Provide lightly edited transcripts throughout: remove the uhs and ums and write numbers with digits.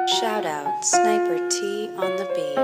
Shoutout, Sniper T on the beat.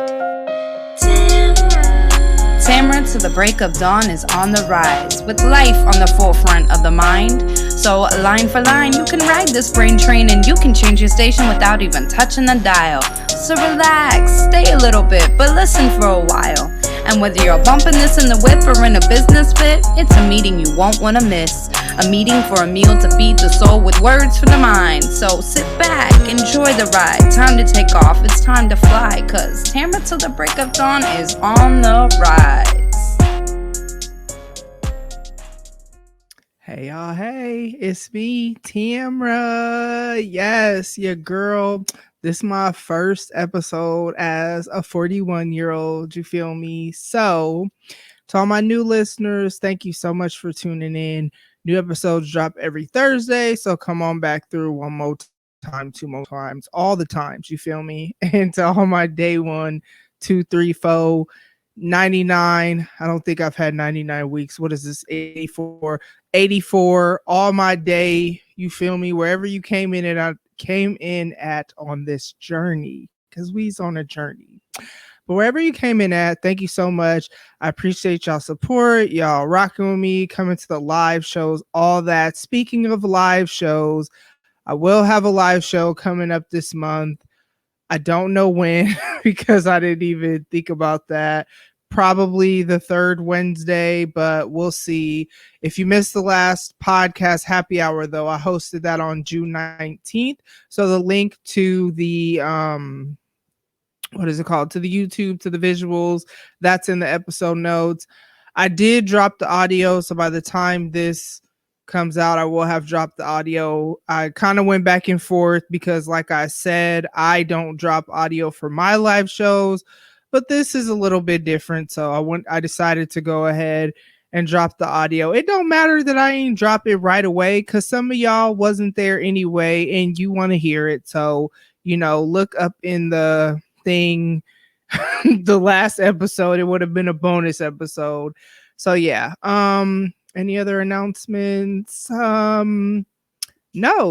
Tamara to the break of dawn is on the rise, with life on the forefront of the mind. So line for line, you can ride this brain train and you can change your station without even touching the dial. So relax, stay a little bit, but listen for a while. And whether you're bumping this in the whip or in a business fit, it's a meeting you won't want to miss. A meeting for a meal to feed the soul with words for the mind. So sit back, enjoy the ride. Time to take off, it's time to fly. Cause Tamara till the break of dawn is on the rise. Hey y'all, hey, it's me, Tamara. Yes, your girl. This is my first episode as a 41-year-old, you feel me? So, to all my new listeners, thank you so much for tuning in. New episodes drop every Thursday, so come on back through one more time, two more times, all the times, you feel me? And to all my day 1, 2, 3, 4, 99, I don't think I've had 99 weeks. What is this? 84, all my day, you feel me? Wherever you came in at on this journey, because we's on a journey. But wherever you came in at, thank you so much. I appreciate y'all support. Y'all rocking with me, coming to the live shows, all that. Speaking of live shows, I will have a live show coming up this month. I don't know when because I didn't even think about that. Probably the third Wednesday, but we'll see. If you missed the last podcast happy hour, though, I hosted that on June 19th. So the link to the what is it called? To the YouTube, to the visuals, that's in the episode notes. I did drop the audio, so by the time this comes out, I will have dropped the audio. I kind of went back and forth because, like I said, I don't drop audio for my live shows, but this is a little bit different. So I decided to go ahead and drop the audio. It don't matter that I ain't drop it right away because some of y'all wasn't there anyway and you want to hear it. So, look up in the thing the last episode. It would have been a bonus episode. So yeah. Any other announcements? No.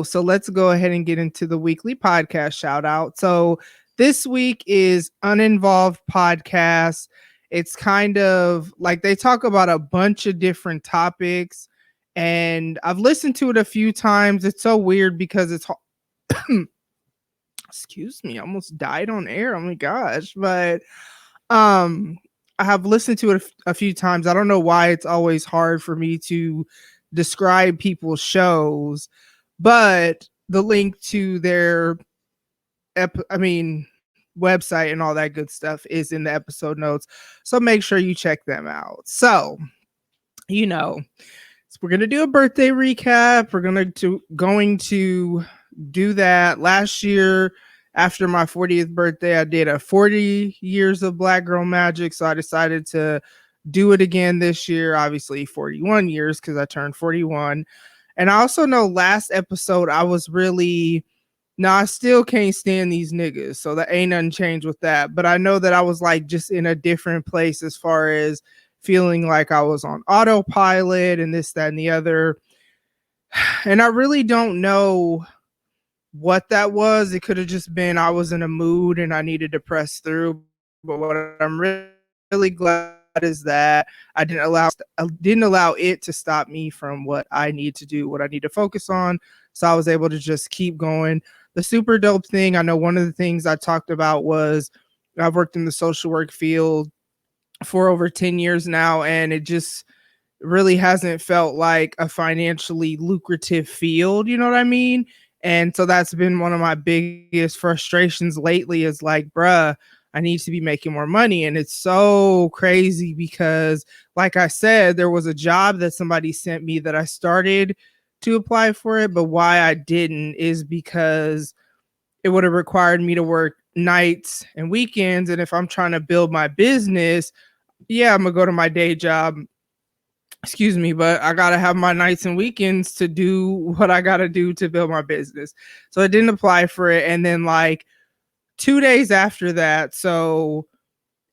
So let's go ahead and get into the weekly podcast shout out. So this week is Uninvolved podcast. It's kind of like they talk about a bunch of different topics, and I've listened to it a few times. It's so weird because it's excuse me, I almost died on air. Oh my gosh. But I have listened to it a few times. I don't know why it's always hard for me to describe people's shows, but the link to their website and all that good stuff is in the episode notes. So make sure you check them out. So, we're going to do a birthday recap. We're going to do that. Last year, after my 40th birthday, I did a 40 years of Black Girl Magic. So I decided to do it again this year. Obviously 41 years because I turned 41. And I also know last episode I was really, I still can't stand these niggas. So that ain't nothing changed with that. But I know that I was like just in a different place as far as feeling like I was on autopilot and this, that, and the other. And I really don't know what that was. It could have just been I was in a mood and I needed to press through. But what I'm really glad is that I didn't allow it to stop me from what I need to do, what I need to focus on. So I was able to just keep going. The super dope thing, I know one of the things I talked about was I've worked in the social work field for over 10 years now, and it just really hasn't felt like a financially lucrative field. You know what I mean? And so that's been one of my biggest frustrations lately is like, bruh, I need to be making more money. And it's so crazy because, like I said, there was a job that somebody sent me that I started to apply for it. But why I didn't is because it would have required me to work nights and weekends. And if I'm trying to build my business, yeah, I'm going to go to my day job. Excuse me, but I got to have my nights and weekends to do what I got to do to build my business. So I didn't apply for it. And then like 2 days after that, so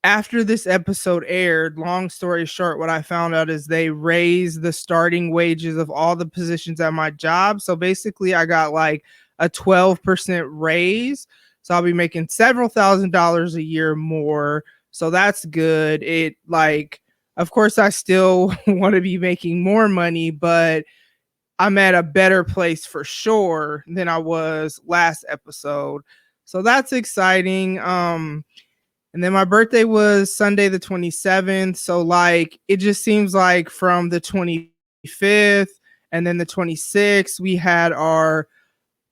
after this episode aired, long story short, what I found out is they raised the starting wages of all the positions at my job. So basically I got like a 12% raise. So I'll be making several $1,000s a year more. So that's good. It like, of course, I still want to be making more money, but I'm at a better place for sure than I was last episode. So that's exciting. And then my birthday was Sunday the 27th. So like it just seems like from the 25th and then the 26th, we had our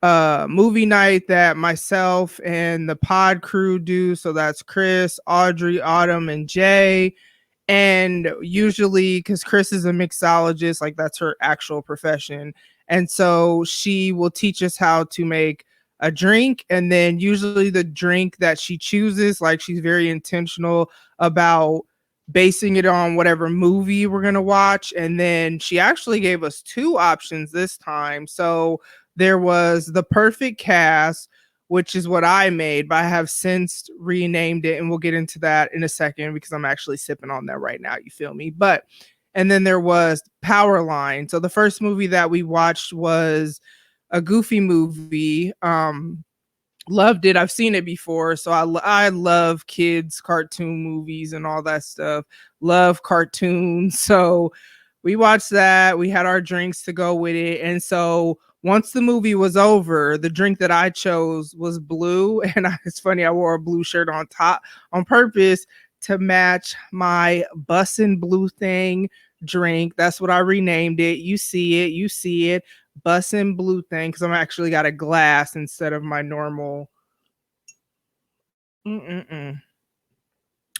movie night that myself and the pod crew do. So that's Chris, Audrey, Autumn, and Jay. And usually, because Chris is a mixologist, like that's her actual profession. And so she will teach us how to make a drink. And then usually the drink that she chooses, like she's very intentional about basing it on whatever movie we're going to watch. And then she actually gave us two options this time. So there was The Perfect Cast, which is what I made, but I have since renamed it, and we'll get into that in a second because I'm actually sipping on that right now. You feel me? But, and then there was Powerline. So the first movie that we watched was a Goofy movie. Loved it. I've seen it before. So I love kids cartoon movies and all that stuff. Love cartoons. So we watched that. We had our drinks to go with it. And so once the movie was over, the drink that I chose was blue. And it's funny, I wore a blue shirt on top on purpose to match my Bussin' Blue Thing drink. That's what I renamed it. You see it. You see it. Bussin' Blue Thing, because I'm actually got a glass instead of my normal.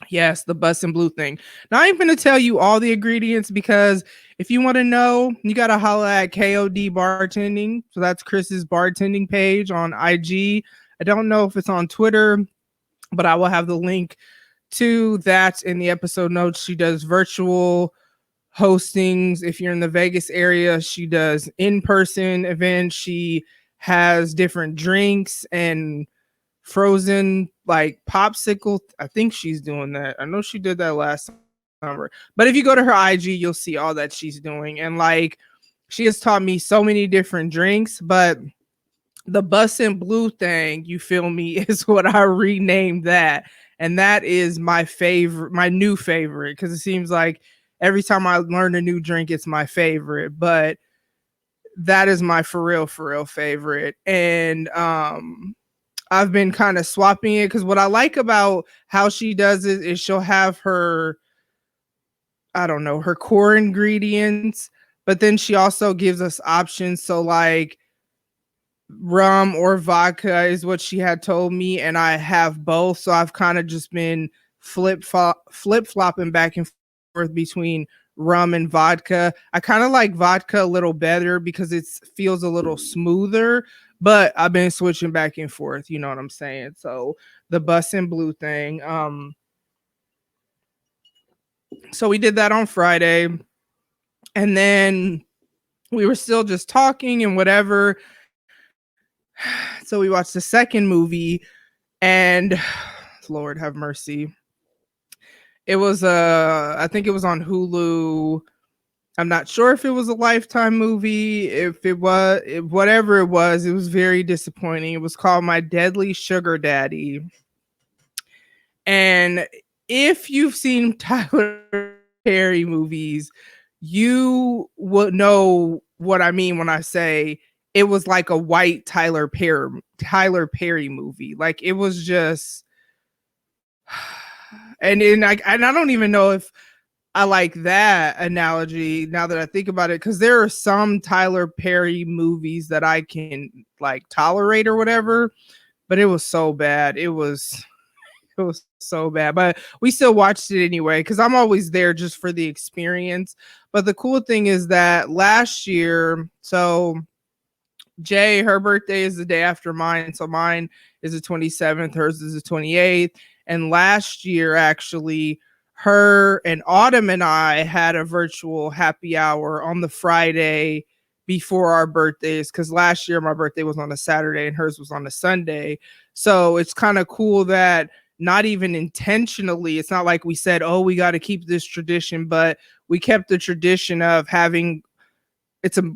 Yes, the Bussin' Blue Thing. Now I'm going to tell you all the ingredients because if you want to know, you got to holla at KOD Bartending. So that's Chris's bartending page on IG. I don't know if it's on Twitter, but I will have the link to that in the episode notes. She does virtual hostings. If you're in the Vegas area, she does in-person events. She has different drinks and frozen like popsicle. I think she's doing that. I know she did that last summer. But if you go to her IG, you'll see all that she's doing. And like she has taught me so many different drinks, but the Bussin' Blue Thing, you feel me, is what I renamed that. And that is my favorite, my new favorite, because it seems like every time I learn a new drink, it's my favorite. But that is my for real favorite. And I've been kind of swapping it because what I like about how she does it is she'll have her, I don't know, her core ingredients, but then she also gives us options. So like rum or vodka is what she had told me, and I have both. So I've kind of just been flip-flopping back and forth between rum and vodka. I kind of like vodka a little better because it feels a little smoother, but I've been switching back and forth, you know what I'm saying? So the Bussin' Blue Thing. So we did that on Friday, and then we were still just talking and whatever. So we watched the second movie, and Lord have mercy. It was I think it was on Hulu. I'm not sure if it was a Lifetime movie. If it was, whatever it was very disappointing. It was called My Deadly Sugar Daddy. And if you've seen Tyler Perry movies, you will know what I mean when I say it was like a white Tyler Perry movie. Like it was just, and I don't even know if I like that analogy now that I think about it, because there are some Tyler Perry movies that I can like tolerate or whatever, but it was so bad. It was so bad, but we still watched it anyway because I'm always there just for the experience. But the cool thing is that last year, so Jay, her birthday is the day after mine, so mine is the 27th, hers is the 28th. And last year, actually, her and Autumn and I had a virtual happy hour on the Friday before our birthdays, because last year my birthday was on a Saturday and hers was on a Sunday. So it's kind of cool that not even intentionally, it's not like we said, oh, we got to keep this tradition, but we kept the tradition of having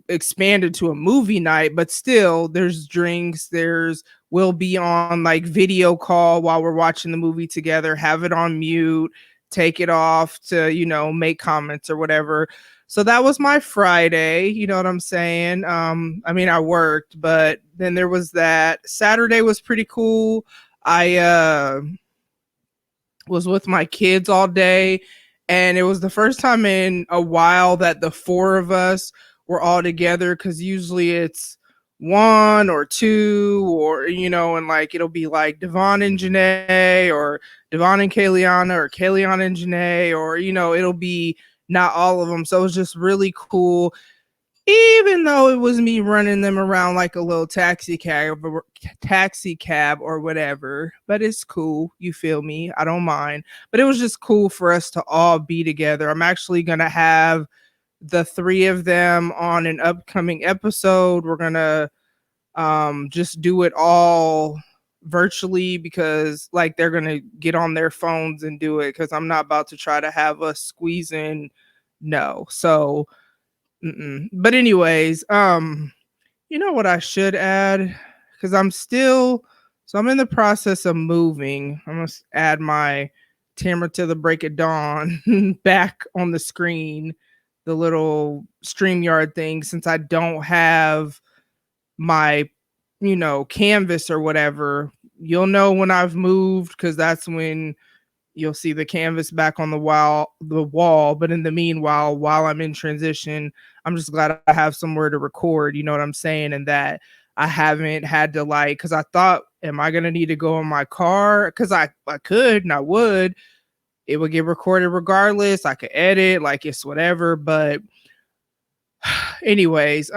expanded to a movie night, but still there's drinks, there's we'll be on like video call while we're watching the movie together, have it on mute, take it off to, make comments or whatever. So that was my Friday, you know what I'm saying? I mean, I worked, but then there was that. Saturday was pretty cool. I was with my kids all day, and it was the first time in a while that the four of us were all together, because usually it's one or two, or and like it'll be like Devon and Janae, or Devon and Kayliana, or Kayliana and Janae, or it'll be not all of them. So it was just really cool, even though it was me running them around like a little taxi cab or whatever. But it's cool, you feel me? I don't mind. But it was just cool for us to all be together. I'm actually gonna have the three of them on an upcoming episode. We're gonna just do it all virtually, because like they're gonna get on their phones and do it, because I'm not about to try to have us squeeze in. No. So but anyways, you know what I should add? Because I'm in the process of moving. I'm gonna add my Tamara to the Break of Dawn back on the screen, the little StreamYard thing, since I don't have my, canvas or whatever. You'll know when I've moved, because that's when you'll see the canvas back on the wall. But in the meanwhile, while I'm in transition, I'm just glad I have somewhere to record, you know what I'm saying? And that I haven't had to because I thought, am I going to need to go in my car? Because I could and I would. It would get recorded regardless. I could edit, like it's whatever. But anyways,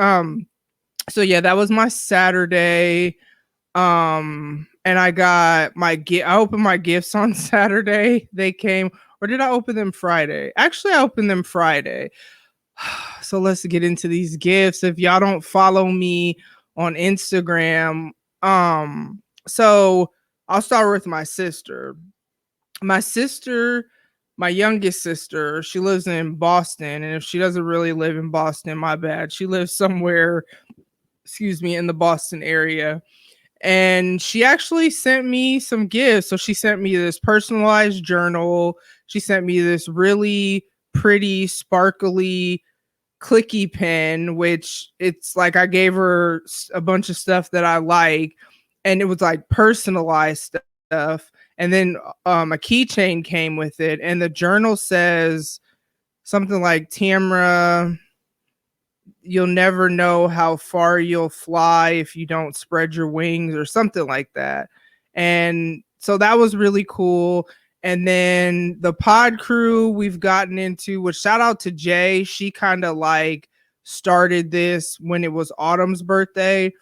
so yeah, that was my Saturday. And I got I opened my gifts on Saturday. They came, or did I open them Friday? Actually, I opened them Friday. So let's get into these gifts. If y'all don't follow me on Instagram, so I'll start with my sister. My youngest sister, she lives in Boston. And if she doesn't really live in Boston, my bad. She lives somewhere, in the Boston area. And she actually sent me some gifts. So she sent me this personalized journal. She sent me this really pretty, sparkly, clicky pen, which it's like I gave her a bunch of stuff that I like. And it was like personalized stuff. And then a keychain came with it. And the journal says something like, Tamara, you'll never know how far you'll fly if you don't spread your wings, or something like that. And so that was really cool. And then the pod crew we've gotten into, which shout out to Jay. She kind of started this when it was Autumn's birthday,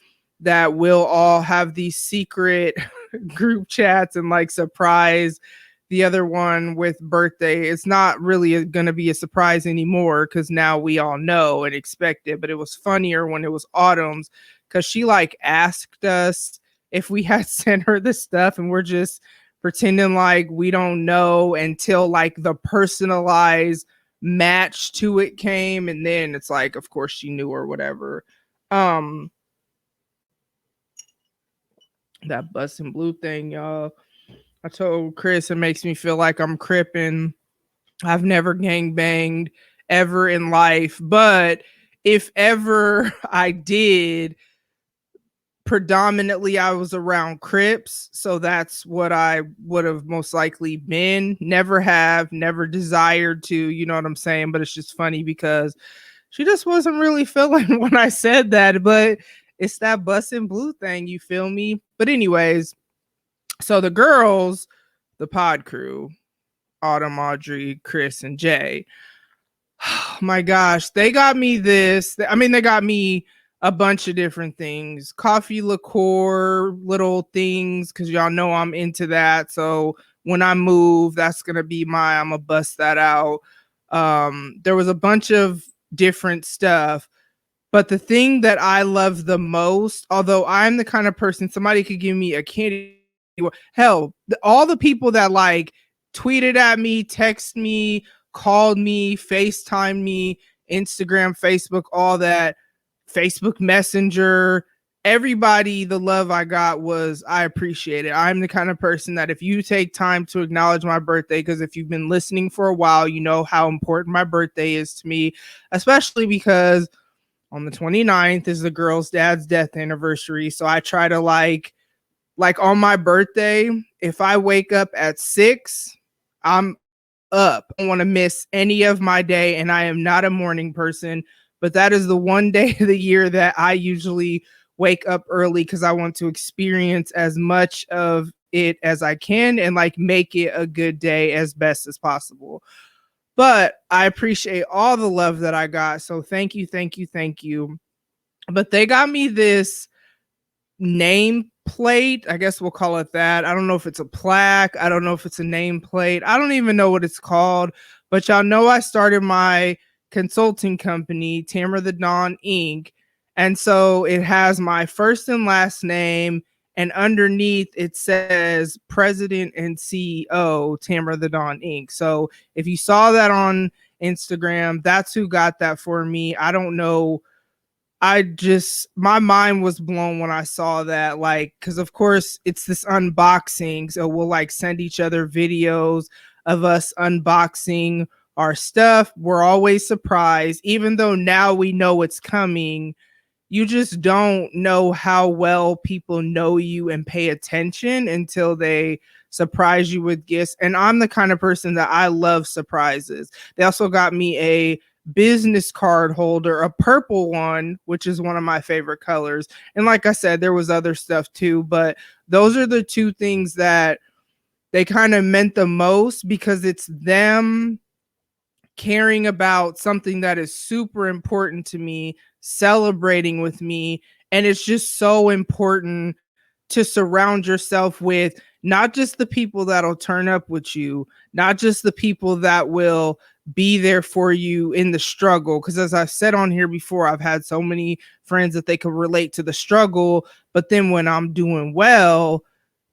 that we'll all have these secret group chats and surprise the other one with birthday. It's not really going to be a surprise anymore, because now we all know and expect it. But it was funnier when it was Autumn's, because she asked us if we had sent her the stuff, and we're just pretending like we don't know until the personalized match to it came. And then it's of course she knew or whatever. That busting blue thing, y'all. I told Chris it makes me feel like I'm crippin'. I've never gangbanged ever in life, but if ever I did, predominantly I was around Crips, so that's what I would have most likely been. Never desired to, you know what I'm saying? But it's just funny because she just wasn't really feeling when I said that, but it's that busting blue thing, you feel me? But anyways, so the girls, the pod crew, Autumn, Audrey, Chris, and Jay, oh my gosh, they got me this. I mean, they got me a bunch of different things. Coffee liqueur, little things, because y'all know I'm into that. So when I move, that's going to be I'm going to bust that out. There was a bunch of different stuff. But the thing that I love the most, although I'm the kind of person, somebody could give me a candy. Hell, all the people that tweeted at me, text me, called me, FaceTime me, Instagram, Facebook, all that, Facebook Messenger, everybody, the love I got I appreciate it. I'm the kind of person that if you take time to acknowledge my birthday, because if you've been listening for a while, you know how important my birthday is to me, especially because on the 29th is the girl's dad's death anniversary. So I try to like on my birthday, if I wake up at 6, I'm up. I don't want to miss any of my day, and I am not a morning person, but that is the one day of the year that I usually wake up early because I want to experience as much of it as I can and like make it a good day as best as possible. But I appreciate all the love that I got. So thank you, thank you, thank you. But they got me this name plate. I guess we'll call it that. I don't know if it's a plaque. I don't know if it's a name plate. I don't even know what it's called. But y'all know I started my consulting company, Tamara the Dawn Inc. And so it has my first and last name. And underneath it says President and CEO, Tamara the Dawn Inc. So if you saw that on Instagram, that's who got that for me. I don't know. My mind was blown when I saw that, like, because of course it's this unboxing. So we'll like send each other videos of us unboxing our stuff. We're always surprised, even though now we know it's coming. You just don't know how well people know you and pay attention until they surprise you with gifts. And I'm the kind of person that I love surprises. They also got me a business card holder, a purple one, which is one of my favorite colors. And like I said, there was other stuff too, but those are the two things that they kind of meant the most because it's them caring about something that is super important to me, celebrating with me. And it's just so important to surround yourself with not just the people that'll turn up with you, not just the people that will be there for you in the struggle. Because as I've said on here before, I've had so many friends that they could relate to the struggle, but then when I'm doing well,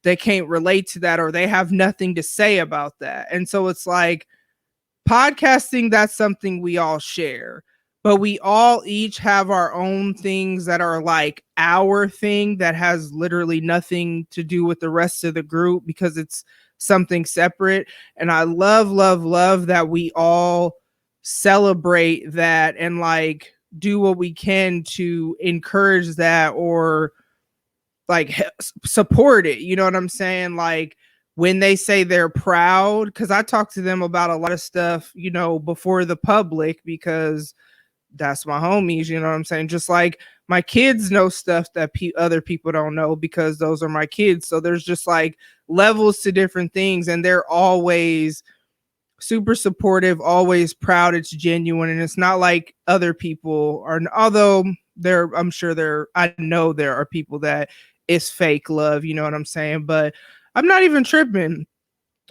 they can't relate to that or they have nothing to say about that. And so it's like, podcasting, that's something we all share, but we all each have our own things that are like our thing that has literally nothing to do with the rest of the group because it's something separate. And I love that we all celebrate that and like do what we can to encourage that or like support it. You know what I'm saying? Like, when they say they're proud, because I talk to them about a lot of stuff, you know, before the public, because that's my homies, you know what I'm saying? Just like my kids know stuff that other people don't know because those are my kids. So there's just like levels to different things, and they're always super supportive, always proud. It's genuine, and it's not like other people are, although I know there are people that it's fake love, you know what I'm saying? But I'm not even tripping.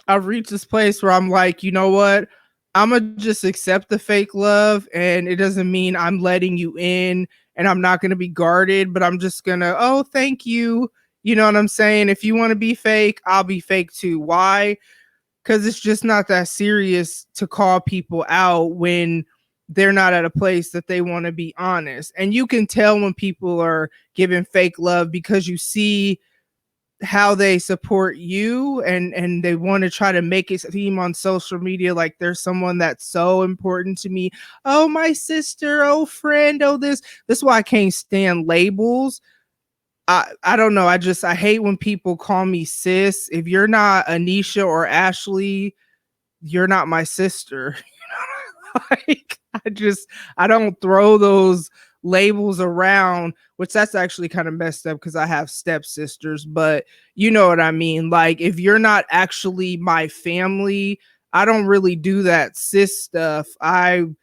I've reached this place where I'm like, you know what? I'm going to just accept the fake love. And it doesn't mean I'm letting you in and I'm not going to be guarded, but I'm just going to, oh, thank you. You know what I'm saying? If you want to be fake, I'll be fake too. Why? Because it's just not that serious to call people out when they're not at a place that they want to be honest. And you can tell when people are giving fake love because you see how they support you and they want to try to make it seem on social media like there's someone that's so important to me. Oh, my sister, oh, friend, oh, this is why I can't stand labels. I don't know. I hate when people call me sis. If you're not Anisha or Ashley, you're not my sister. Like, I don't throw those labels around, which that's actually kind of messed up because I have stepsisters, but you know what I mean? Like, if you're not actually my family, I don't really do that sis stuff. You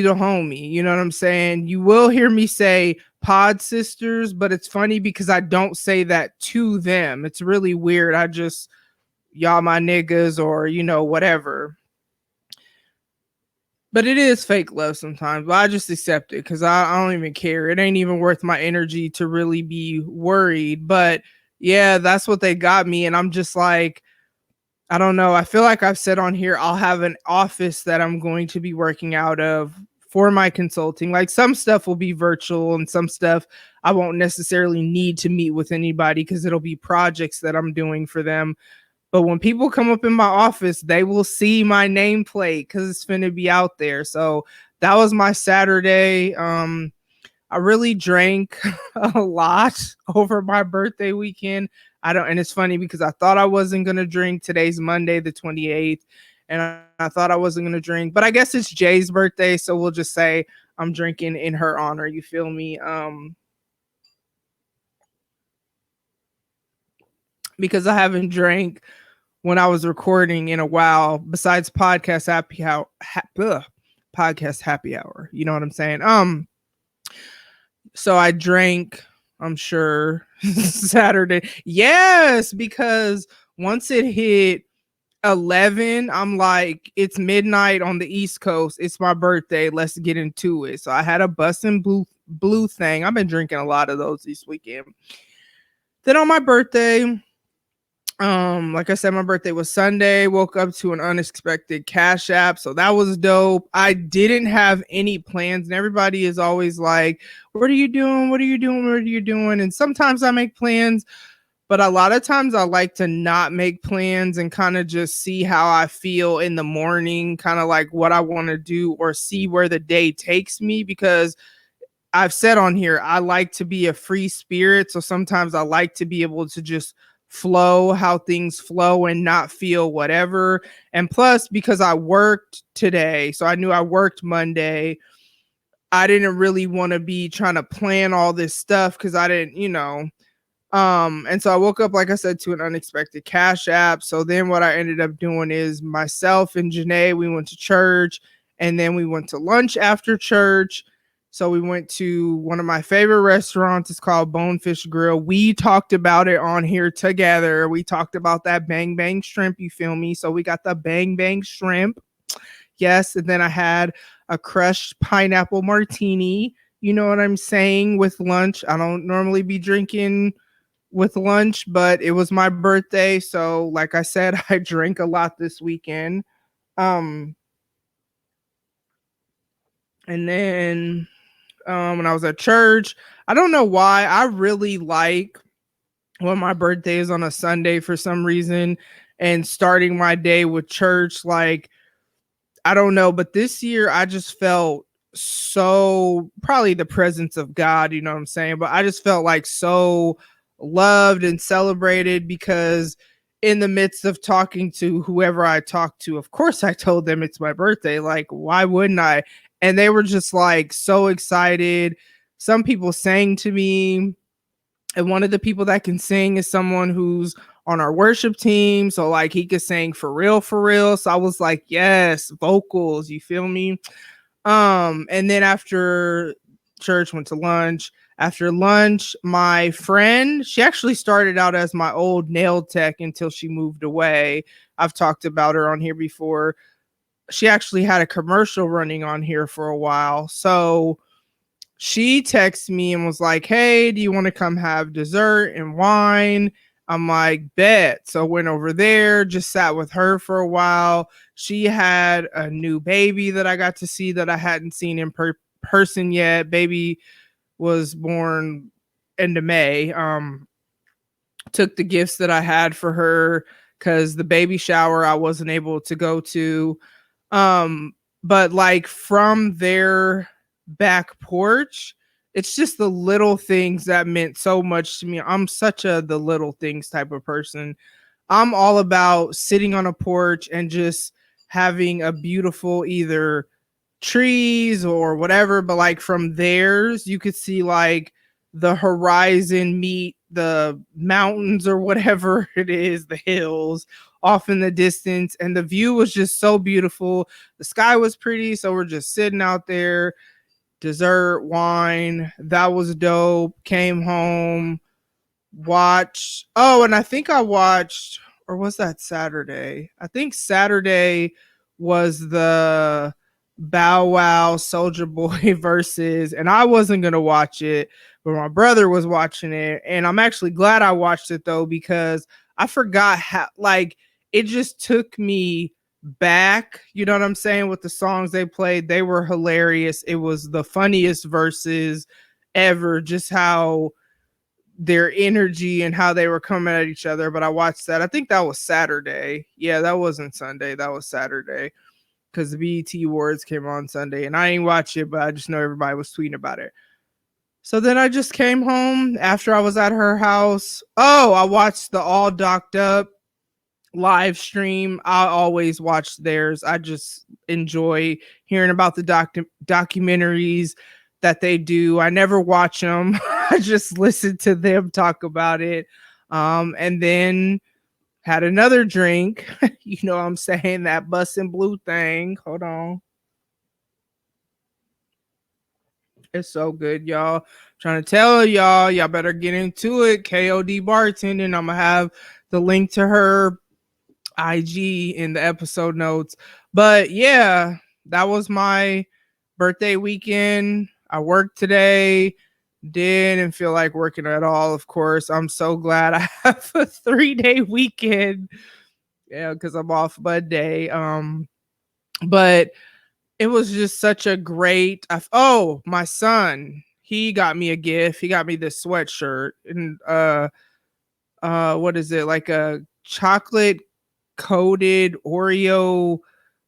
the homie, you know what I'm saying? You will hear me say pod sisters, but it's funny because I don't say that to them. It's really weird. Y'all my niggas or, you know, whatever. But it is fake love sometimes, but I just accept it because I don't even care. It ain't even worth my energy to really be worried. But yeah, that's what they got me. And I'm just like, I don't know. I feel like I've said on here, I'll have an office that I'm going to be working out of for my consulting. Like some stuff will be virtual and some stuff I won't necessarily need to meet with anybody because it'll be projects that I'm doing for them. But when people come up in my office, they will see my nameplate because it's finna be out there. So that was my Saturday. I really drank a lot over my birthday weekend. And it's funny because I thought I wasn't gonna drink. Today's Monday, the 28th, and I thought I wasn't gonna drink. But I guess it's Jay's birthday, so we'll just say I'm drinking in her honor. You feel me? Because I haven't drank when I was recording in a while, besides podcast happy hour, podcast happy hour. You know what I'm saying? So I drank, I'm sure, Saturday. Yes, because once it hit 11, I'm like, it's midnight on the East Coast. It's my birthday. Let's get into it. So I had a bussin' blue thing. I've been drinking a lot of those this weekend. Then on my birthday, like I said, my birthday was Sunday. Woke up to an unexpected Cashapp, so that was dope. I didn't have any plans, and everybody is always like, what are you doing? What are you doing? What are you doing? And sometimes I make plans, but a lot of times I like to not make plans and kind of just see how I feel in the morning, kind of like what I want to do or see where the day takes me, because I've said on here, I like to be a free spirit. So sometimes I like to be able to just flow how things flow and not feel whatever. And plus, because I worked today, so I knew I worked Monday, I didn't really want to be trying to plan all this stuff because I didn't, and so I woke up, like I said, to an unexpected Cashapp. So then what I ended up doing is myself and Janae, we went to church, and then we went to lunch after church. So we went to one of my favorite restaurants. It's called Bonefish Grill. We talked about it on here together. We talked about that bang bang shrimp, you feel me? So we got the bang bang shrimp. Yes, and then I had a crushed pineapple martini. You know what I'm saying? With lunch. I don't normally be drinking with lunch, but it was my birthday. So like I said, I drank a lot this weekend. And then when I was at church, I don't know why, I really like when my birthday is on a Sunday for some reason, and starting my day with church. Like, I don't know, but this year I just felt so, probably the presence of God, you know what I'm saying? But I just felt like so loved and celebrated, because in the midst of talking to whoever I talked to, of course I told them it's my birthday. Like, why wouldn't I? And they were just like so excited. Some people sang to me, and one of the people that can sing is someone who's on our worship team. So like he could sing for real, for real. So I was like, yes, vocals, you feel me? And then after church, went to lunch. After lunch, my friend, she actually started out as my old nail tech until she moved away. I've talked about her on here before. She actually had a commercial running on here for a while. So she texted me and was like, hey, do you want to come have dessert and wine? I'm like, bet. So went over there, just sat with her for a while. She had a new baby that I got to see that I hadn't seen in person yet. Baby was born end of May. Took the gifts that I had for her because the baby shower I wasn't able to go to. But like from their back porch, it's just the little things that meant so much to me. I'm such a the little things type of person. I'm all about sitting on a porch and just having a beautiful either trees or whatever, but like from theirs you could see like the horizon meet the mountains or whatever it is, the hills off in the distance, and the view was just so beautiful. The sky was pretty, so we're just sitting out there, dessert, wine, that was dope. Came home, watched, and I think I watched, or was that Saturday? I think Saturday was the Bow Wow Soldier Boy versus, and I wasn't gonna watch it, but my brother was watching it, and I'm actually glad I watched it though, because I forgot how, like, it just took me back, you know what I'm saying, with the songs they played. They were hilarious. It was the funniest verses ever, just how their energy and how they were coming at each other. But I watched that. I think that was Saturday. Yeah, that wasn't Sunday. That was Saturday because the BET Awards came on Sunday, and I ain't watch it, but I just know everybody was tweeting about it. So then I just came home after I was at her house. Oh, I watched the All Docked Up live stream. I always watch theirs. I just enjoy hearing about the documentaries that they do. I never watch them. I just listen to them talk about it. And then had another drink. You know what I'm saying? That bussin' blue thing. Hold on. It's so good, y'all. Trying to tell y'all better get into it. KOD bartending. I'm gonna have the link to her IG in the episode notes. But yeah, that was my birthday weekend. I worked today. Didn't feel like working at all, of course. I'm so glad I have a 3-day weekend. Yeah, because I'm off Monday. But it was just such a great. Oh, my son, he got me a gift. He got me this sweatshirt and what is it, like a chocolate coated Oreo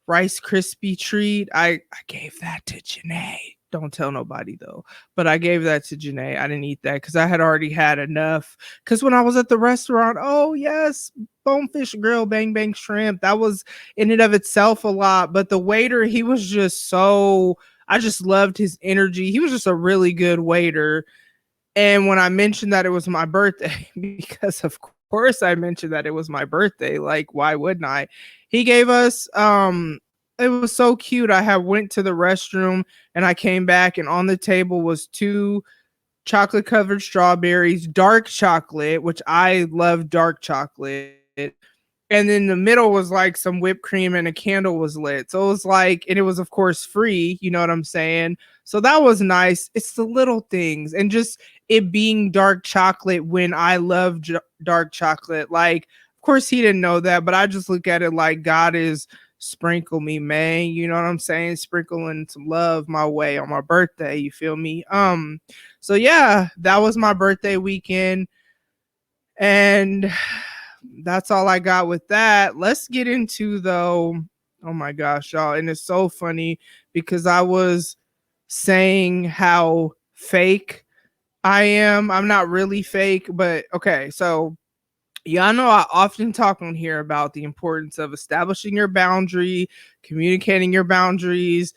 Rice Krispie treat. I gave that to Janae. Don't tell nobody though. But I gave that to Janae. I didn't eat that because I had already had enough. Because when I was at the restaurant, oh yes, Bonefish Grill, Bang Bang Shrimp. That was in and of itself a lot. But the waiter, he was just so. I just loved his energy. He was just a really good waiter. And when I mentioned that it was my birthday, because of course I mentioned that it was my birthday, like why wouldn't I? He gave us it was so cute. I went to the restroom and I came back and on the table was 2 chocolate covered strawberries, dark chocolate, which I love dark chocolate. And then the middle was like some whipped cream and a candle was lit. So it was like, and it was of course free, you know what I'm saying? So that was nice. It's the little things and just it being dark chocolate when I love dark chocolate. Like, of course he didn't know that, but I just look at it like God is sprinkle me, man. You know what I'm saying? Sprinkling some love my way on my birthday. You feel me? So yeah, that was my birthday weekend. And that's all I got with that. Let's get into though. Oh my gosh, y'all. And it's so funny because I was saying how fake I am. I'm not really fake, but okay. So y'all know I often talk on here about the importance of establishing your boundary, communicating your boundaries.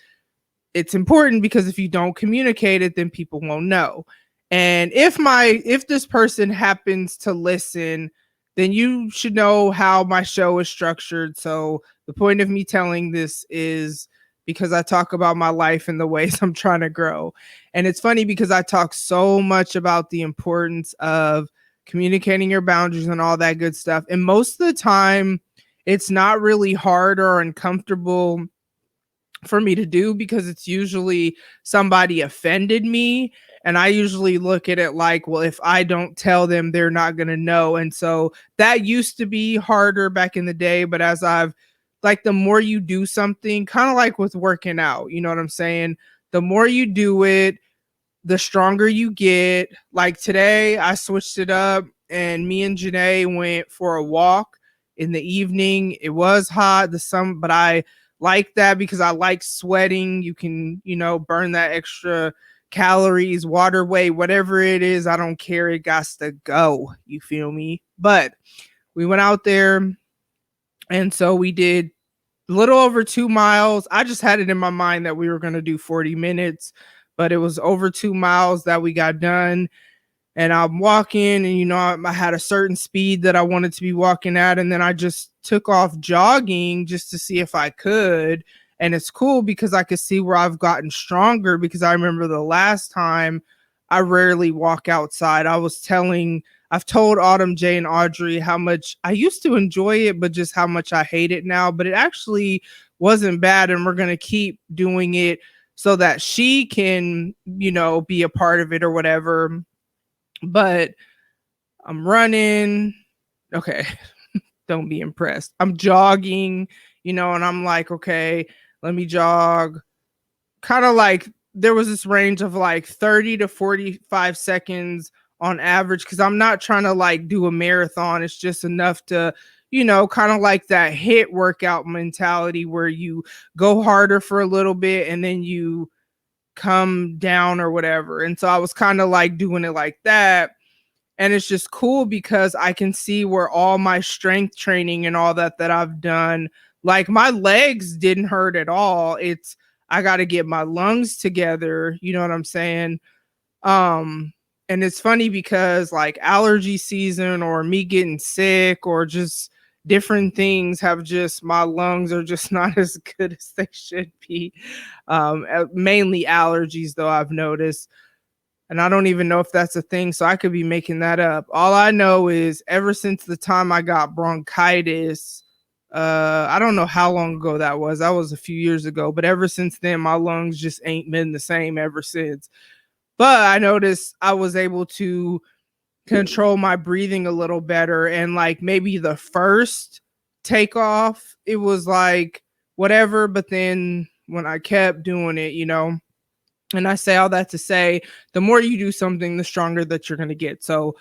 It's important because if you don't communicate it, then people won't know. And if this person happens to listen, then you should know how my show is structured. So the point of me telling this is because I talk about my life and the ways I'm trying to grow. And it's funny because I talk so much about the importance of communicating your boundaries and all that good stuff. And most of the time, it's not really hard or uncomfortable for me to do because it's usually somebody offended me. And I usually look at it like, well, if I don't tell them, they're not going to know. And so that used to be harder back in the day. But as I've like, the more you do something, kind of like with working out, you know what I'm saying? The more you do it, the stronger you get. Like today, I switched it up and me and Janae went for a walk in the evening. It was hot, the sun, but I like that because I like sweating. You can, burn that extra calories, water weight, whatever it is. I don't care. It got to go. You feel me? But we went out there and so we did a little over 2 miles. I just had it in my mind that we were going to do 40 minutes, but it was over 2 miles that we got done. And I'm walking and, I had a certain speed that I wanted to be walking at. And then I just took off jogging just to see if I could. And it's cool because I could see where I've gotten stronger because I remember the last time I rarely walk outside. I've told Autumn, Jay, and Audrey how much I used to enjoy it, but just how much I hate it now. But it actually wasn't bad. And we're going to keep doing it so that she can, be a part of it or whatever. But I'm running. Okay. Don't be impressed. I'm jogging and I'm like, okay, let me jog. Kind of like there was this range of like 30 to 45 seconds on average, because I'm not trying to like do a marathon. It's just enough to, kind of like that hit workout mentality where you go harder for a little bit and then you come down or whatever. And so I was kind of like doing it like that. And it's just cool because I can see where all my strength training and all that I've done, like my legs didn't hurt at all. It's, I got to get my lungs together. You know what I'm saying? And it's funny because like allergy season or me getting sick or just different things have just, my lungs are just not as good as they should be. Mainly allergies though, I've noticed. And I don't even know if that's a thing, so I could be making that up. All I know is ever since the time I got bronchitis, I don't know how long ago that was. That was a few years ago, but ever since then, my lungs just ain't been the same ever since. But I noticed I was able to control my breathing a little better. And like maybe the first takeoff, it was like whatever. But then when I kept doing it, and I say all that to say, the more you do something, the stronger that you're going to get. So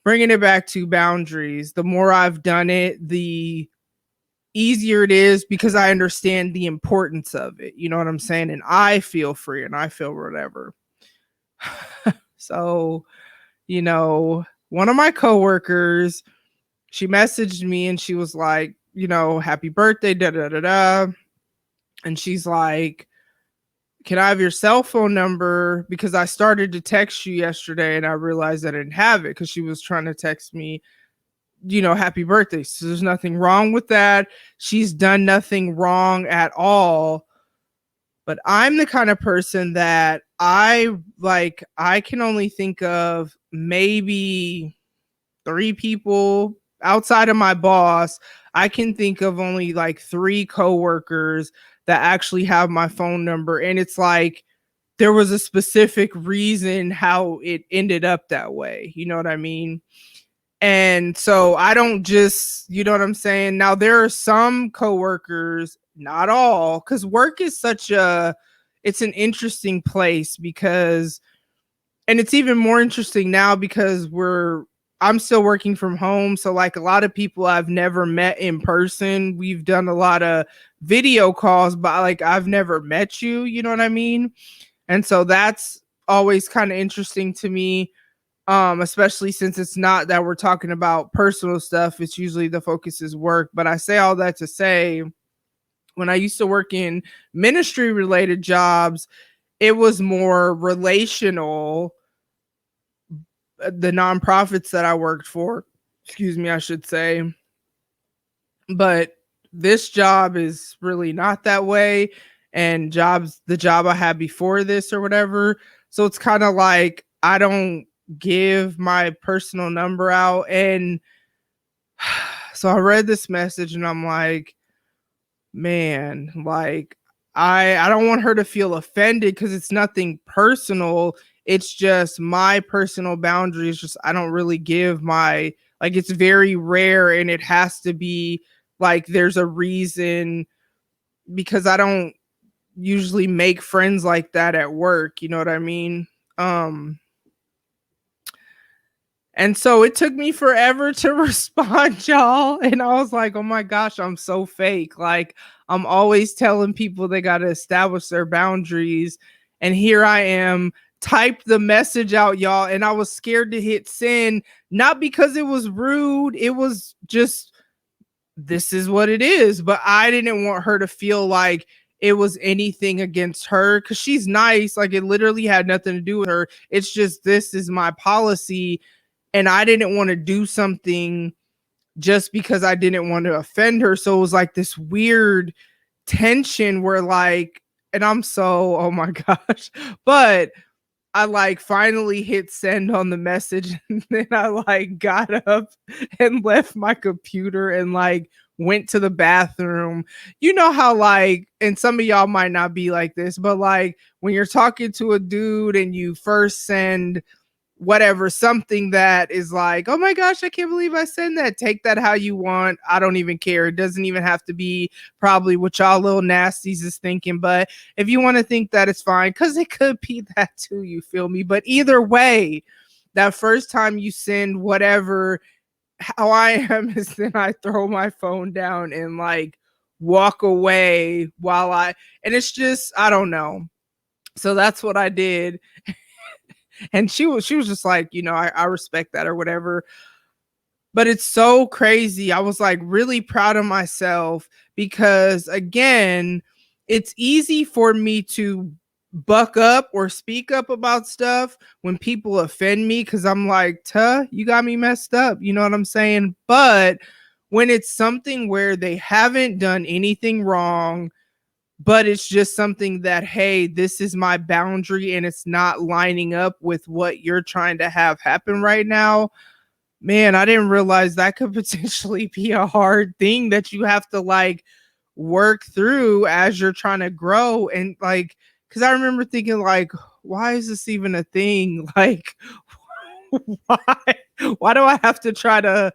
bringing it back to boundaries, the more I've done it, the easier it is because I understand the importance of it. You know what I'm saying? And I feel free and I feel whatever. So, one of my coworkers, she messaged me and she was like, happy birthday, da da da da. And she's like, can I have your cell phone number? Because I started to text you yesterday and I realized I didn't have it, because she was trying to text me, happy birthday. So there's nothing wrong with that. She's done nothing wrong at all. But I'm the kind of person that I can only think of maybe 3 people outside of my boss. I can think of only like 3 coworkers that actually have my phone number. And it's like, there was a specific reason how it ended up that way. You know what I mean? And so I don't just, you know what I'm saying? Now there are some coworkers, not all, because work is it's an interesting place because, and it's even more interesting now because I'm still working from home. So like a lot of people I've never met in person. We've done a lot of video calls, but like I've never met you, you know what I mean? And so that's always kind of interesting to me. Especially since it's not that we're talking about personal stuff. It's usually the focus is work. But I say all that to say, when I used to work in ministry related jobs, it was more relational. The nonprofits that I worked for, I should say. But this job is really not that way. And the job I had before this or whatever. So it's kind of like, I don't give my personal number out. And so I read this message and I'm like, man, like I don't want her to feel offended because it's nothing personal. It's just my personal boundaries. Just I don't really give my, like, it's very rare and it has to be like there's a reason, because I don't usually make friends like that at work. You know what I mean? And so it took me forever to respond, y'all. And I was like, oh my gosh, I'm so fake. Like, I'm always telling people they got to establish their boundaries. And here I am, typed the message out, y'all. And I was scared to hit send, not because it was rude. It was just, this is what it is. But I didn't want her to feel like it was anything against her, because she's nice. Like, it literally had nothing to do with her. It's just, this is my policy. And I didn't want to do something just because I didn't want to offend her. So it was like this weird tension where like, and I'm so, oh my gosh, but I like finally hit send on the message. And then I like got up and left my computer and like went to the bathroom. You know how like, and some of y'all might not be like this, but like when you're talking to a dude and you first send whatever, something that is like, oh my gosh, I can't believe I sent that. Take that how you want. I don't even care. It doesn't even have to be probably what y'all little nasties is thinking. But if you want to think that, it's fine, because it could be that too, you feel me? But either way, that first time you send whatever, how I am is then I throw my phone down and like walk away and it's just, I don't know. So that's what I did. And she was just like, I respect that or whatever. But it's so crazy. I was like really proud of myself because, again, it's easy for me to buck up or speak up about stuff when people offend me, because I'm like, you got me messed up. You know what I'm saying? But when it's something where they haven't done anything wrong, but it's just something that, hey, this is my boundary and it's not lining up with what you're trying to have happen right now. Man, I didn't realize that could potentially be a hard thing that you have to like work through as you're trying to grow. And like, because I remember thinking like, why is this even a thing? Like, why do I have to try to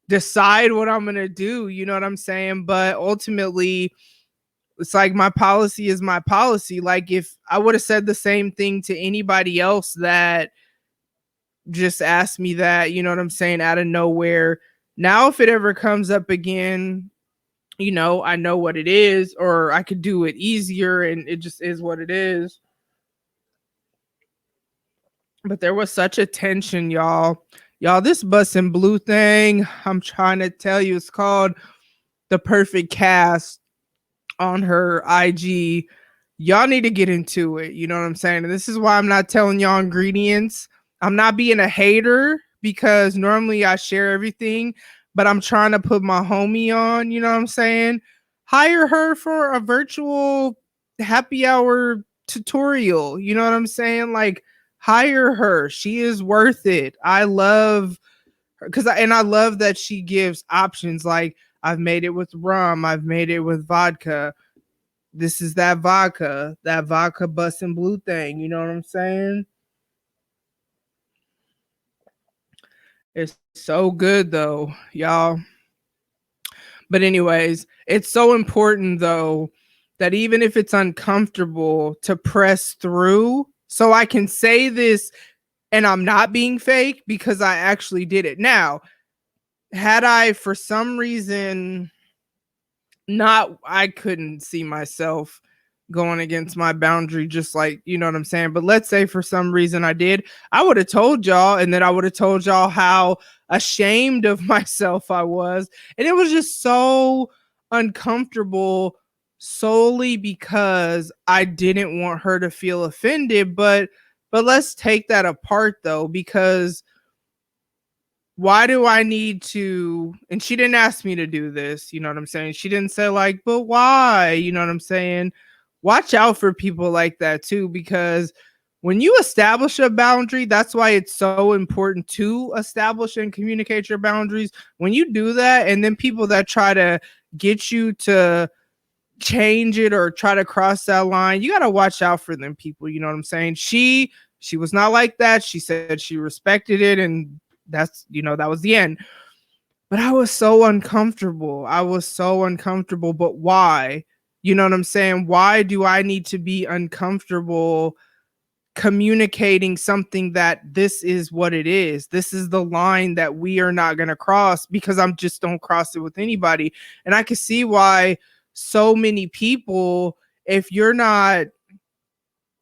decide what I'm going to do? You know what I'm saying? But ultimately, it's like my policy is my policy. Like if I would have said the same thing to anybody else that just asked me that, you know what I'm saying, out of nowhere. Now, if it ever comes up again, I know what it is, or I could do it easier, and it just is what it is. But there was such a tension, y'all. Y'all, this Bus and Blue thing, I'm trying to tell you, it's called The Perfect Cast on her IG. Y'all need to get into it. You know what I'm saying? And this is why I'm not telling y'all ingredients. I'm not being a hater, because normally I share everything, but I'm trying to put my homie on, you know what I'm saying? Hire her for a virtual happy hour tutorial. You know what I'm saying? Like, hire her. She is worth it. I love her I love that she gives options. Like, I've made it with rum, I've made it with vodka. This is that vodka Bus and Blue thing. You know what I'm saying? It's so good though, y'all. But anyways, it's so important though that even if it's uncomfortable, to press through. So I can say this and I'm not being fake, because I actually did it. Now, had I for some reason I couldn't see myself going against my boundary, just like, you know what I'm saying? But let's say for some reason I did, I would have told y'all, and then I would have told y'all how ashamed of myself I was. And it was just so uncomfortable, solely because I didn't want her to feel offended. But let's take that apart though, because why do I need to? And she didn't ask me to do this. You know what I'm saying? She didn't say like, but why? You know what I'm saying? Watch out for people like that too, because when you establish a boundary, that's why it's so important to establish and communicate your boundaries. When you do that, and then people that try to get you to change it or try to cross that line, you got to watch out for them people. You know what I'm saying? She was not like that. She said she respected it, and that's, that was the end. But I was so uncomfortable. But why? You know what I'm saying? Why do I need to be uncomfortable communicating something that this is what it is? This is the line that we are not going to cross, because I'm just don't cross it with anybody. And I can see why so many people, if you're not,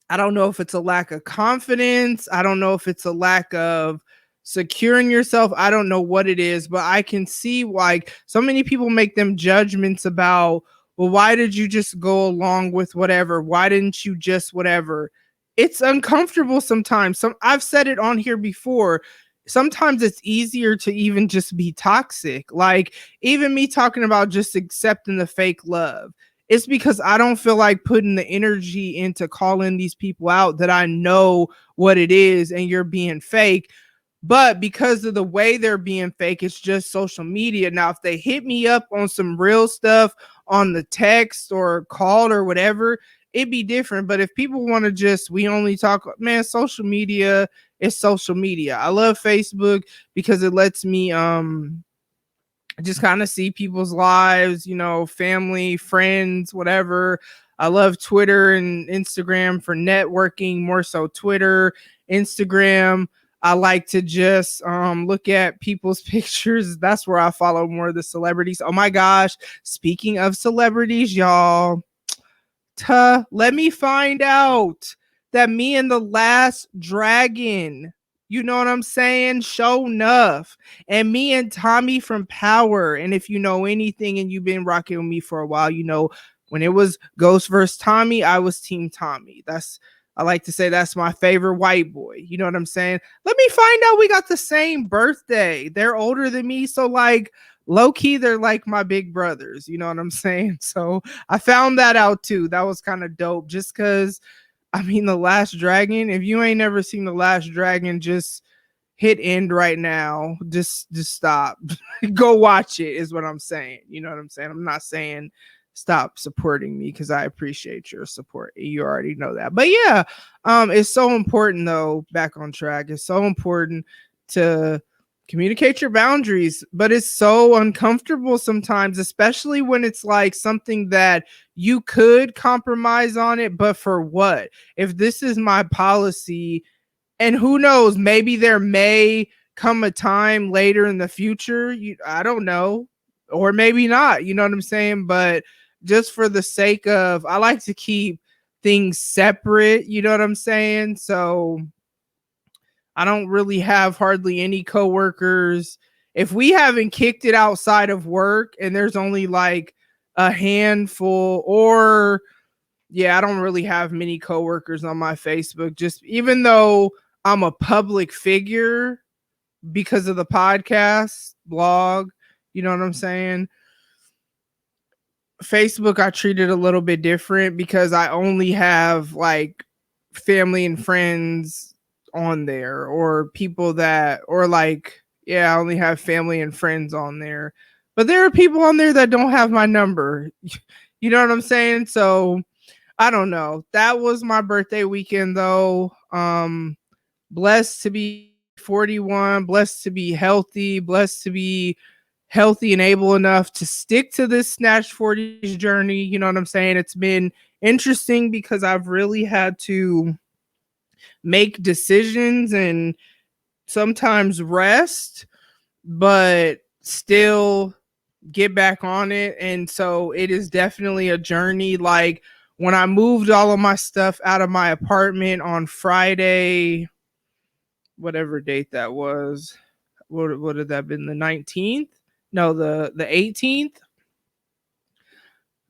I don't know if it's a lack of confidence, I don't know if it's a lack of securing yourself, I don't know what it is, but I can see why so many people make them judgments about, well, why did you just go along with whatever? Why didn't you just whatever? It's uncomfortable sometimes. I've said it on here before. Sometimes it's easier to even just be toxic. Like, even me talking about just accepting the fake love, it's because I don't feel like putting the energy into calling these people out that I know what it is and you're being fake. But because of the way they're being fake, it's just social media. Now, if they hit me up on some real stuff on the text or called or whatever, it'd be different. But if people want to just, we only talk, man, social media is social media. I love Facebook because it lets me just kind of see people's lives, you know, family, friends, whatever. I love Twitter and Instagram for networking, more so Twitter, Instagram. I like to just look at people's pictures. That's where I follow more of the celebrities. Oh my gosh. Speaking of celebrities, y'all, let me find out that me and the last dragon, you know what I'm saying? Show enough. And me and Tommy from Power. And if you know anything and you've been rocking with me for a while, you know when it was Ghost versus Tommy, I was Team Tommy. I like to say that's my favorite white boy. You know what I'm saying? Let me find out we got the same birthday. They're older than me. So like low key, they're like my big brothers. You know what I'm saying? So I found that out too. That was kind of dope just because, I mean, The Last Dragon, if you ain't never seen The Last Dragon, just hit end right now. Just stop. Go watch it is what I'm saying. You know what I'm saying? I'm not saying stop supporting me because I appreciate your support. You already know that. But yeah, it's so important though, back on track. It's so important to communicate your boundaries, but it's so uncomfortable sometimes, especially when it's like something that you could compromise on it, but for what? If this is my policy, and who knows, maybe there may come a time later in the future, I don't know, or maybe not, you know what I'm saying? But just for the sake of, I like to keep things separate, you know what I'm saying? So I don't really have hardly any coworkers. If we haven't kicked it outside of work and there's only like a handful, or yeah, I don't really have many coworkers on my Facebook, just even though I'm a public figure because of the podcast, blog, you know what I'm saying? Facebook, I treat it a little bit different because I only have like family and friends on there, or people that, or like, yeah, I only have family and friends on there. But there are people on there that don't have my number. You know what I'm saying? So I don't know. That was my birthday weekend though. Blessed to be 41, blessed to be healthy, blessed to be healthy and able enough to stick to this Snatch 40s journey. You know what I'm saying? It's been interesting because I've really had to make decisions and sometimes rest, but still get back on it. And so it is definitely a journey. Like when I moved all of my stuff out of my apartment on Friday, whatever date that was, what would have that been, the 19th? No, the 18th.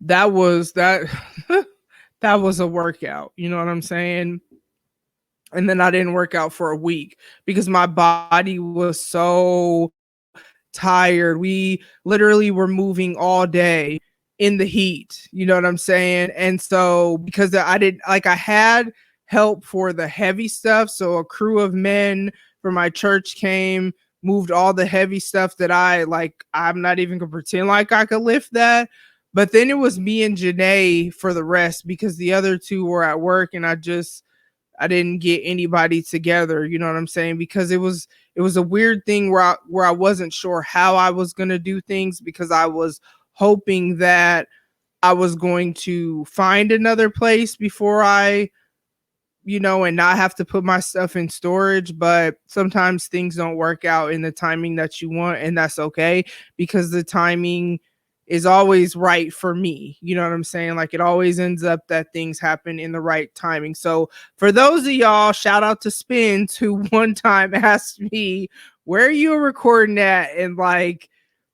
That was that that was a workout, you know what I'm saying? And then I didn't work out for a week because my body was so tired. We literally were moving all day in the heat, you know what I'm saying? And so because I had help for the heavy stuff, so a crew of men from my church came, moved all the heavy stuff that I'm not even gonna pretend like I could lift that. But then it was me and Janae for the rest because the other two were at work and I didn't get anybody together, you know what I'm saying? Because it was a weird thing where I wasn't sure how I was going to do things, because I was hoping that I was going to find another place before I, and not have to put my stuff in storage. But sometimes things don't work out in the timing that you want, and that's okay, because the timing is always right for me. You know what I'm saying? Like it always ends up that things happen in the right timing. So for those of y'all, shout out to Spins, who one time asked me, where are you recording at? And like,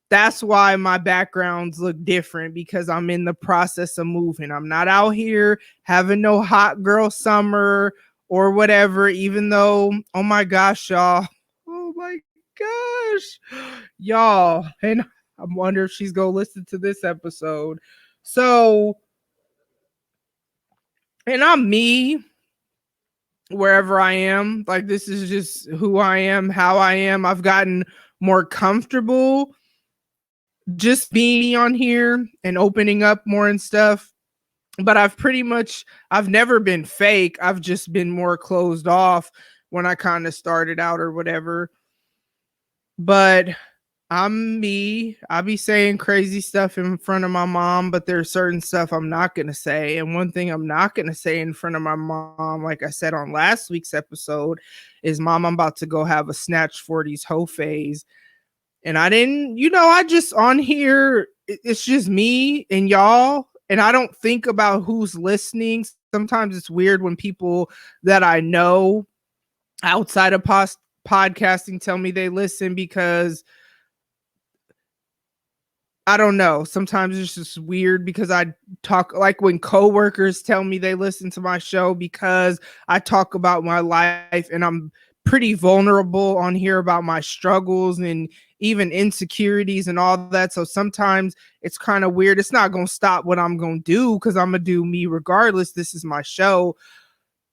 that's why my backgrounds look different, because I'm in the process of moving. I'm not out here having no hot girl summer or whatever, even though, oh my gosh, y'all. Oh my gosh, y'all. And I wonder if she's going to listen to this episode. So, and I'm me wherever I am. Like, this is just who I am, how I am. I've gotten more comfortable just being on here and opening up more and stuff. but I've never been fake. I've just been more closed off when I kind of started out or whatever. But I'm me. I be saying crazy stuff in front of my mom, but there's certain stuff I'm not going to say. And one thing I'm not going to say in front of my mom, like I said on last week's episode, is mom, I'm about to go have a Snatch 40s hoe phase. And I didn't, I just on here, it's just me and y'all. And I don't think about who's listening. Sometimes it's weird when people that I know outside of podcasting tell me they listen, because I don't know. Sometimes it's just weird because I talk, like when coworkers tell me they listen to my show because I talk about my life and I'm pretty vulnerable on here about my struggles and even insecurities and all that. So sometimes it's kind of weird. It's not going to stop what I'm going to do because I'm going to do me regardless. This is my show.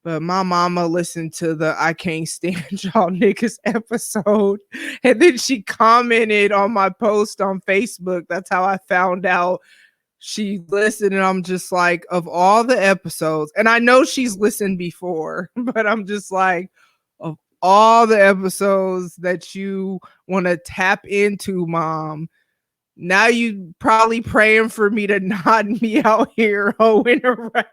But my mama listened to the I Can't Stand Y'all Niggas episode. And then she commented on my post on Facebook. That's how I found out she listened. And I'm just like, of all the episodes, and I know she's listened before, but I'm just like, of all the episodes that you want to tap into, mom, now you probably praying for me to not be out here hoeing around.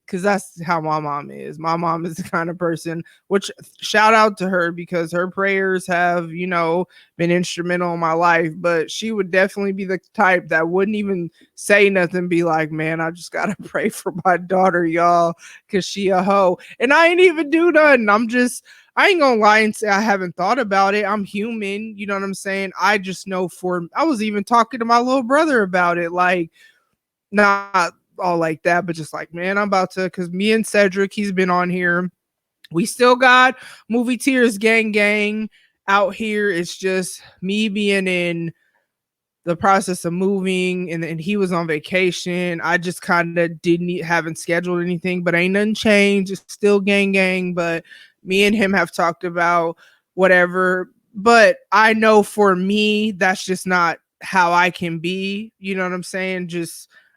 Because that's how my mom is. My mom is the kind of person, which shout out to her because her prayers have, been instrumental in my life. But she would definitely be the type that wouldn't even say nothing, be like, man, I just got to pray for my daughter, y'all, because she a hoe. And I ain't even do nothing. I ain't gonna lie and say I haven't thought about it. I'm human. You know what I'm saying? I just know I was even talking to my little brother about it. Like, not all like that, but just like, man, I'm about to, because me and Cedric, he's been on here. We still got Movie Tears Gang out here. It's just me being in the process of moving, and he was on vacation. I just kind of haven't scheduled anything, but ain't nothing changed. It's still gang, but me and him have talked about whatever. But I know for me, that's just not how I can be. You know what I'm saying?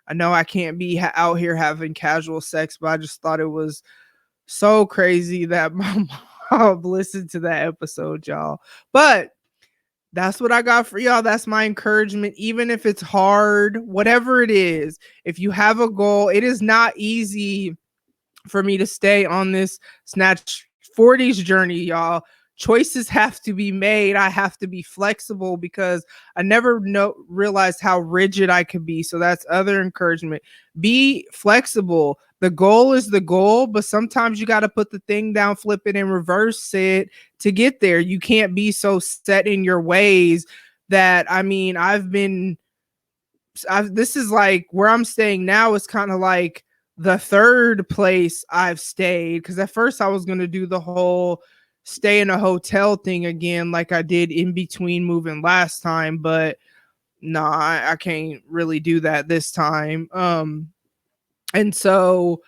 I know I can't be out here having casual sex, but I just thought it was so crazy that my mom listened to that episode, y'all. But that's what I got for y'all. That's my encouragement. Even if it's hard, whatever it is, if you have a goal, it is not easy for me to stay on this Snatch 40s journey, y'all. Choices have to be made. I have to be flexible because I never realized how rigid I could be. So that's other encouragement. Be flexible. The goal is the goal, but sometimes you got to put the thing down, flip it, and reverse it to get there. You can't be so set in your ways that, I mean, this is like where I'm staying now is kind of like the third place I've stayed, because at first I was going to do the whole stay in a hotel thing again like I did in between moving last time, but I can't really do that this time. And so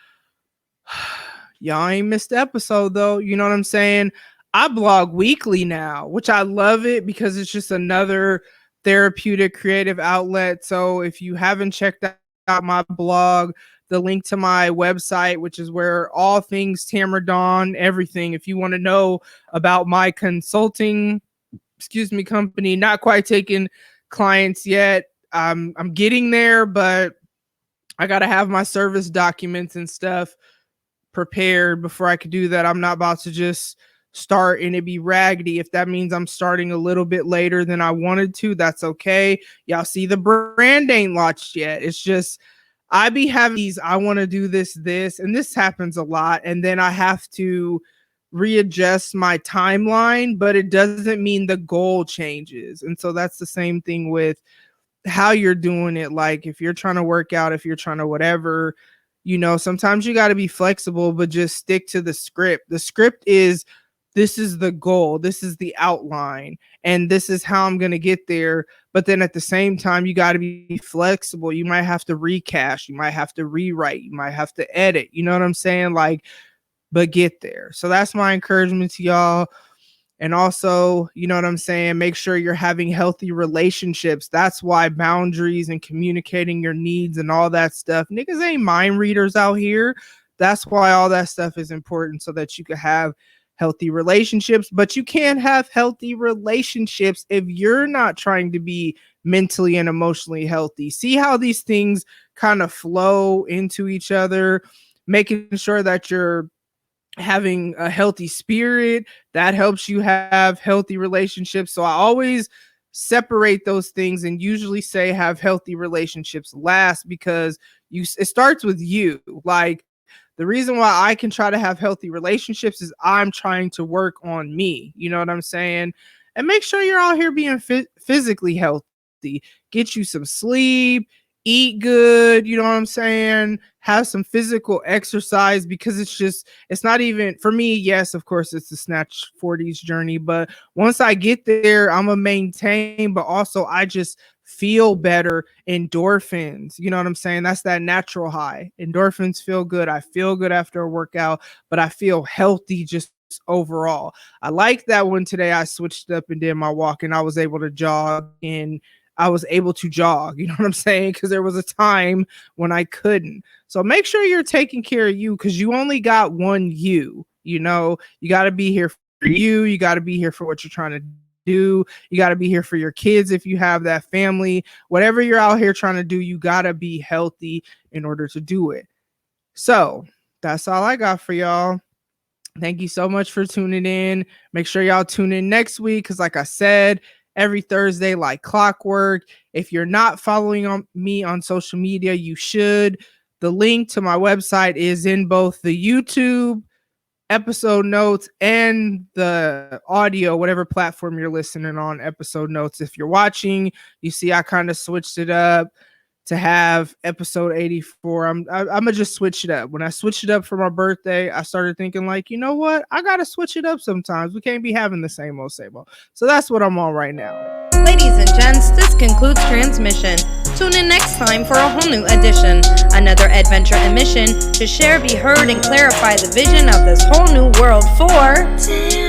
y'all ain't missed the episode though, you know what I'm saying? I blog weekly now, which I love it because it's just another therapeutic creative outlet. So if you haven't checked out my blog, the link to my website, which is where all things Tamara Dawn, everything, if you want to know about my consulting, company, not quite taking clients yet. I'm getting there, but I got to have my service documents and stuff prepared before I could do that. I'm not about to just start and it be raggedy. If that means I'm starting a little bit later than I wanted to, that's okay. Y'all see the brand ain't launched yet. It's just, I be having these, I want to do this, and this happens a lot. And then I have to readjust my timeline, but it doesn't mean the goal changes. And so that's the same thing with how you're doing it. Like if you're trying to work out, if you're trying to whatever, sometimes you got to be flexible, but just stick to the script. The script is, this is the goal, this is the outline, and this is how I'm going to get there. But then at the same time, you got to be flexible. You might have to recash, you might have to rewrite, you might have to edit, you know what I'm saying? Like, but get there. So that's my encouragement to y'all. And also, you know what I'm saying? Make sure you're having healthy relationships. That's why boundaries and communicating your needs and all that stuff. Niggas ain't mind readers out here. That's why all that stuff is important, so that you can have healthy relationships. But you can't have healthy relationships if you're not trying to be mentally and emotionally healthy. See how these things kind of flow into each other, making sure that you're having a healthy spirit that helps you have healthy relationships. So I always separate those things and usually say have healthy relationships last, because it starts with you. Like, the reason why I can try to have healthy relationships is I'm trying to work on me. You know what I'm saying? And make sure you're out here being physically healthy. Get you some sleep, eat good, you know what I'm saying? Have some physical exercise, because it's not even for me. Yes, of course, it's the Snatch 40s journey, but once I get there, I'm gonna maintain, but also I just feel better. Endorphins, you know what I'm saying? That's that natural high. Endorphins feel good. I feel good after a workout, but I feel healthy just overall. I like that one today. I switched up and did my walk, and I was able to jog, and I was able to jog, you know what I'm saying? Because there was a time when I couldn't. So make sure you're taking care of you, because you only got one you. You know, you got to be here for you. You got to be here for what you're trying to do. You got to be here for your kids if you have that family. Whatever you're out here trying to do, you got to be healthy in order to do it. So that's all I got for y'all. Thank you so much for tuning in. Make sure y'all tune in next week, because like I said, every Thursday like clockwork. If you're not following me on social media, you should. The link to my website is in both the YouTube episode notes and the audio, whatever platform you're listening on, episode notes. If you're watching, you see I kind of switched it up to have episode 84. I'm gonna just switch it up. When I switched it up for my birthday, I started thinking, like, you know what? I gotta switch it up sometimes. We can't be having the same old, same old. So that's what I'm on right now. Ladies and gents, this concludes transmission. Tune in next time for a whole new edition. Another adventure and mission to share, be heard, and clarify the vision of this whole new world for